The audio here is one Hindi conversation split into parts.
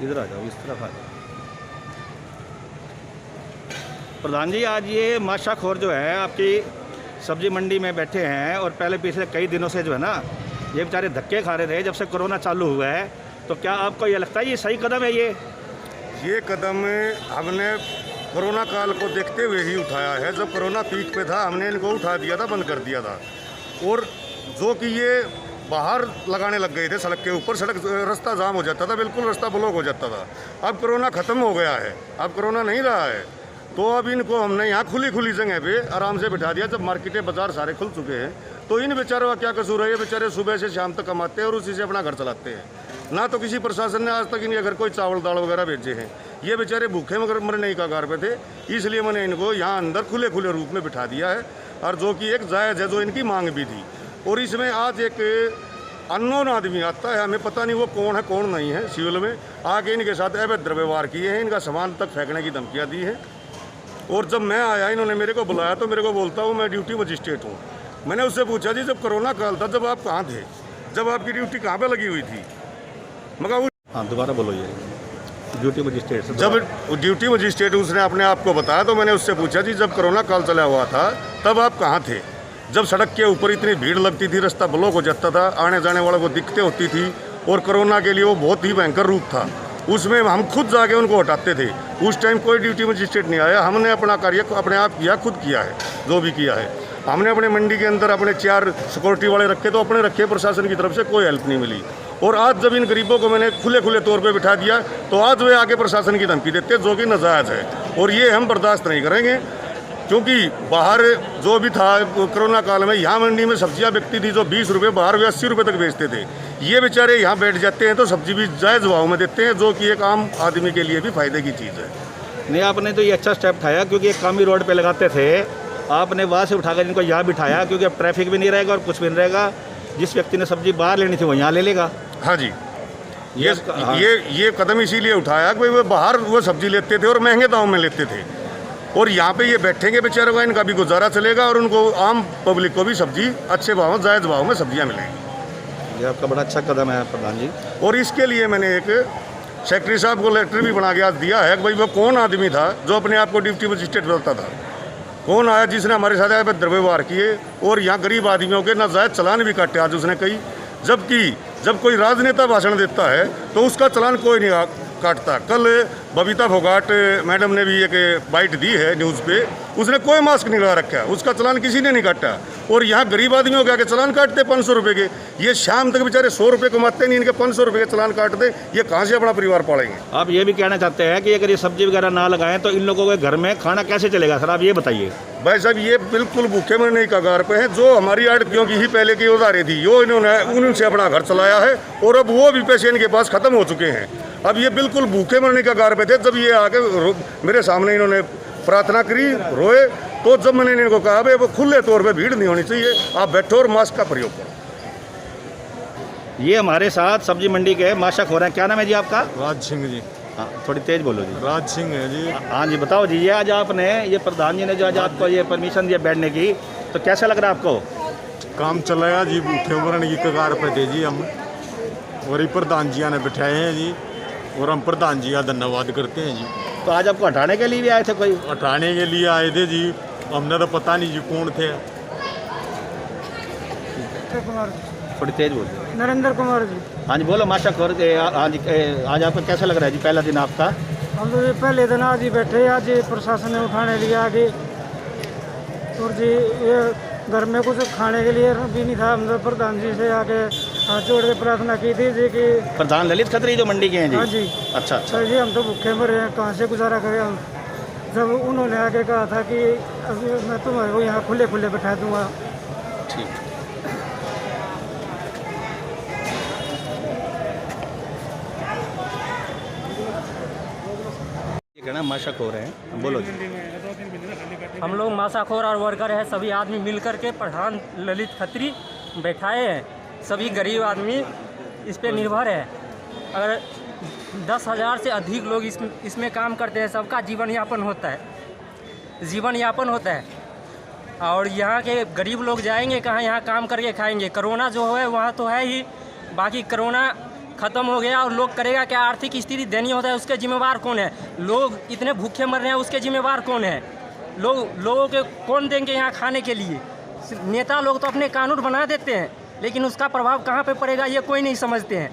इधर आ जाओ, इस तरफ आ जाओ। प्रधान जी, आज ये माशाखोर जो है आपकी सब्जी मंडी में बैठे हैं और पहले पिछले कई दिनों से जो है ना ये बेचारे धक्के खा रहे थे जब से कोरोना चालू हुआ है, तो क्या आपको ये लगता है ये सही कदम है? ये कदम हमने कोरोना काल को देखते हुए ही उठाया है। जब कोरोना पीक पे था हमने इनको उठा दिया था, बंद कर दिया था। और जो कि ये बाहर लगाने लग गए थे सड़क के ऊपर, सड़क रास्ता जाम हो जाता था, बिल्कुल रास्ता ब्लॉक हो जाता था। अब कोरोना ख़त्म हो गया है, अब कोरोना नहीं रहा है, तो अब इनको हमने यहाँ खुली जगह पे आराम से बिठा दिया। जब मार्केटें बाजार सारे खुल चुके हैं तो इन बेचारों का क्या कसूर है? ये बेचारे सुबह से शाम तक कमाते हैं और उसी से अपना घर चलाते हैं। ना तो किसी प्रशासन ने आज तक इनके घर कोई चावल दाल वगैरह भेजे हैं। ये बेचारे भूखे मगर मरने की कगार पे थे, इसलिए मैंने इनको यहाँ अंदर खुले रूप में बिठा दिया है, और जो कि एक जायज़ है, जो इनकी मांग भी थी। और इसमें आज एक अननोन आदमी आता है, हमें पता नहीं वो कौन है कौन नहीं है, सिविल में आके इनके साथ अभद्र व्यवहार किए हैं, इनका सामान तक फेंकने की धमकियाँ दी हैं। और जब मैं आया इन्होंने मेरे को बुलाया तो मेरे को बोलता हूँ मैं ड्यूटी मजिस्ट्रेट हूँ। मैंने उससे पूछा जी जब कोरोना काल था, जब आप कहाँ थे, जब आपकी ड्यूटी कहाँ पे लगी हुई थी? मगर हाँ दोबारा बोलो। ये ड्यूटी मजिस्ट्रेट से जब ड्यूटी मजिस्ट्रेट उसने अपने आप को बताया तो मैंने उससे पूछा जी जब कोरोना काल चला हुआ था तब आप कहाँ थे? जब सड़क के ऊपर इतनी भीड़ लगती थी, रास्ता ब्लॉक हो जाता था, आने जाने वालों को दिक्कतें होती थी, और कोरोना के लिए वो बहुत ही भयंकर रूप था, उसमें हम खुद जाके उनको हटाते थे। उस टाइम कोई ड्यूटी मजिस्ट्रेट नहीं आया, हमने अपना कार्य अपने आप किया, खुद किया है जो भी किया है। हमने अपने मंडी के अंदर अपने 4 सिक्योरिटी वाले रखे तो अपने रखे, प्रशासन की तरफ से कोई हेल्प नहीं मिली। और आज जब इन गरीबों को मैंने खुले तौर पे बिठा दिया तो आज वे आके प्रशासन की धमकी देते जो कि नाजायज़ है, और ये हम बर्दाश्त नहीं करेंगे। क्योंकि बाहर जो भी था कोरोना काल में, यहाँ मंडी में सब्जियाँ बिकती थी जो 20 रुपये, बाहर वे 80 रुपये तक बेचते थे। ये बेचारे यहाँ बैठ जाते हैं तो सब्जी भी जायज़ भाव में देते हैं, जो कि एक आम आदमी के लिए भी फायदे की चीज़ है। नहीं, आपने तो ये अच्छा स्टेप उठाया, क्योंकि एक कामी रोड पे लगाते थे, आपने वहाँ से उठाकर इनको यहाँ बिठाया, क्योंकि अब ट्रैफिक भी नहीं रहेगा और कुछ भी नहीं रहेगा। जिस व्यक्ति ने सब्जी बाहर लेनी थी वो यहाँ ले लेगा। हाँ जी, ये कदम इसीलिए उठाया कि वो बाहर वो सब्जी लेते थे और महंगे दाम में लेते थे, और यहाँ पे ये बैठेंगे बेचारों का, इनका भी गुजारा चलेगा और उनको आम पब्लिक को भी सब्जी अच्छे भाव में, जायज़ भाव में सब्जियाँ मिलेंगी। ये आपका बड़ा अच्छा कदम है प्रधान जी। और इसके लिए मैंने एक सेक्रेटरी साहब को लेटर भी बना के आज दिया है कि भाई वो कौन आदमी था जो अपने आप को ड्यूटी मजिस्ट्रेट बोलता था, कौन आया जिसने हमारे साथ अभद्र व्यवहार किए और यहाँ गरीब आदमियों के नाजायज़ चलान भी काटे आज उसने कई। जबकि जब कोई राजनेता भाषण देता है तो उसका चलान कोई नहीं काटता। कल बबीता फोगाट मैडम ने भी एक बाइट दी है न्यूज़ पे, उसने कोई मास्क नहीं लगा रखा, उसका चलान किसी ने नहीं काटा। और यहाँ गरीब आदमियों के आके चलान काटते 500 रुपये के, ये शाम तक बेचारे 100 रुपये कमाते नहीं, इनके 500 रुपये के चलान काट दे, ये कहाँ से अपना परिवार पालेंगे? आप ये भी कहना चाहते हैं कि अगर ये सब्जी वगैरह ना लगाएं तो इन लोगों के घर में खाना कैसे चलेगा? सर आप ये बताइए। भाई साहब ये बिल्कुल भूखे मरने की कगार पे हैं। जो हमारी आड़तियों की ही पहले की उधारी थी वो इन्होंने उनसे अपना घर चलाया है, और अब वो भी पैसे इनके पास ख़त्म हो चुके हैं। अब ये बिल्कुल भूखे मरने का कगार पे थे। जब ये आके मेरे सामने इन्होंने प्रार्थना करी, रोए, तो जब मैंने इनको कहा भाई वो खुले तौर पे भीड़ नहीं होनी चाहिए, आप बैठो और मास्क का प्रयोग करो। ये हमारे साथ सब्जी मंडी के माशाखोर हैं। क्या नाम है जी आपका? राज सिंह जी। हाँ थोड़ी तेज बोलो जी। राज सिंह है जी। हाँ जी बताओ जी, ये आज आपने ये प्रधान जी ने जो आज आपको ये परमिशन दिया बैठने की, तो कैसा लग रहा है आपको? काम चलाया जी, भूखे मरने की कगार पे थे जी हम, और ये प्रधान जी ने बिठाए हैं जी, और हम प्रधान जी का धन्यवाद करते हैं जी। तो आज आपको हटाने के लिए भी आए थे कोई? हटाने के लिए आए थे जी, हमने तो पता नहीं जी कौन थे। थोड़ी तेज बोलो। नरेंद्र कुमार जी। हाँ जी बोलो। माशाखोर आज आपका कैसा लग रहा है जी, पहला दिन आपका? हम तो ये पहले दिन आज ही बैठे, आज ये प्रशासन ने उठाने लिए आगे, और जी ये घर में कुछ खाने के लिए भी नहीं था। हम तो प्रधान जी से आके हाथ जोड़ के प्रार्थना की थी जी कि प्रधान ललित खत्री जो मंडी के हैं जी? हाँ जी। अच्छा सर जी हम तो भूखे मरे हैं, कहाँ से गुजारा करें हम। जब उन्होंने आके कहा था कि अभी मैं तुम्हारे को यहाँ खुले बैठा दूँगा। ठीक। ये कहना माशाखोर हैं, बोलो जी। हम लोग माशाखोर और वर्कर हैं, सभी आदमी मिलकर के प्रधान ललित खत्री बैठाए हैं। सभी गरीब आदमी इस पे निर्भर है। अगर 10,000 से अधिक लोग इसमें काम करते हैं, सबका जीवन यापन होता है। और यहाँ के गरीब लोग जाएंगे कहाँ? यहाँ काम करके खाएंगे। कोरोना जो है वहाँ तो है ही, बाकी कोरोना ख़त्म हो गया और लोग करेगा क्या? आर्थिक स्थिति दयनीय होता है, उसके जिम्मेवार कौन है? लोग इतने भूखे मर रहे हैं, उसके जिम्मेवार कौन है? लोगों के कौन देंगे यहाँ खाने के लिए? नेता लोग तो अपने कानून बना देते हैं, लेकिन उसका प्रभाव कहाँ पे पड़ेगा ये कोई नहीं समझते हैं।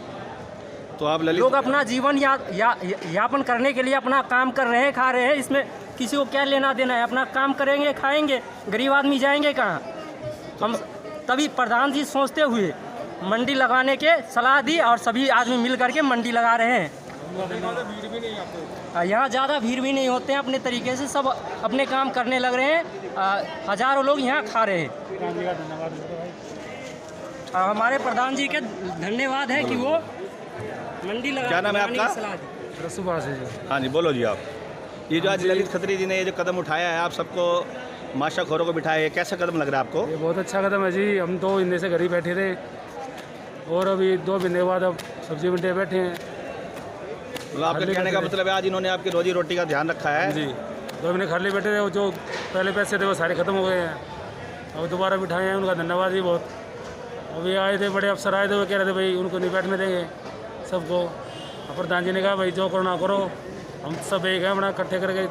तो आप ललित लोग अपना जीवन यापन करने के लिए अपना काम कर रहे हैं, खा रहे हैं, इसमें किसी को क्या लेना देना है? अपना काम करेंगे, खाएंगे, गरीब आदमी जाएंगे कहाँ? हम तभी प्रधान जी सोचते हुए मंडी लगाने के सलाह दी और सभी आदमी मिल करके मंडी लगा रहे हैं। यहाँ ज़्यादा भीड़ भी नहीं होते हैं, अपने तरीके से सब अपने काम करने लग रहे हैं। हज़ारों लोग यहाँ खा रहे हैं। हमारे प्रधान जी के धन्यवाद है कि वो मंडी लगा। क्या नाम है आपका? रसूबास है जी। हाँ जी, बोलो जी आप। ये जो आज ललित खत्री जी ने ये जो कदम उठाया है, आप सबको माशाखोरों को बिठाया है, कैसा कदम लग रहा है आपको? ये बहुत अच्छा कदम है जी। हम 2 महीने से घर ही बैठे थे और अभी 2 महीने बाद अब सब्जी मंडी बैठे हैं। मतलब आपके कहने का मतलब है आज इन्होंने आपकी रोजी रोटी का ध्यान रखा है जी। 2 महीने खाली बैठे थे, वो जो पहले पैसे थे वो सारे ख़त्म हो गए हैं। अब दोबारा बिठाए हैं, उनका धन्यवाद ही बहुत। अभी आए थे बड़े अफसर आए थे, वो कह रहे थे भाई उनको नहीं बैठने देंगे सबको। प्रधान जी ने कहा भाई जो करना करो, हम सब एक है, अपना इकट्ठे करके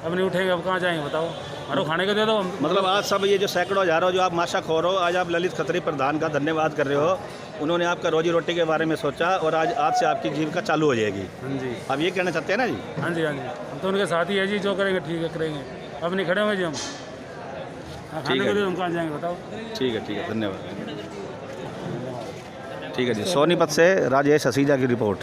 अब नहीं उठेंगे, अब कहाँ जाएंगे बताओ? हमारे खाने को दे दो। मतलब आज सब ये जो सैकड़ों हजारों जो आप माशाखोर हो, आज आप ललित खत्री प्रधान का धन्यवाद कर रहे हो। उन्होंने आपका रोजी रोटी के बारे में सोचा और आज से आपकी जीविका चालू हो जाएगी। हाँ जी, आप ये कहना चाहते हैं ना जी? हाँ जी, हाँ जी। हम तो उनके साथ ही है जी, जो करेंगे ठीक है करेंगे। अब नहीं खड़े होंगे जी हम। खाने को दे, हम कहाँ जाएंगे बताओ? ठीक है, धन्यवाद। ठीक है जी। सोनीपत से राजेश हसीजा की रिपोर्ट।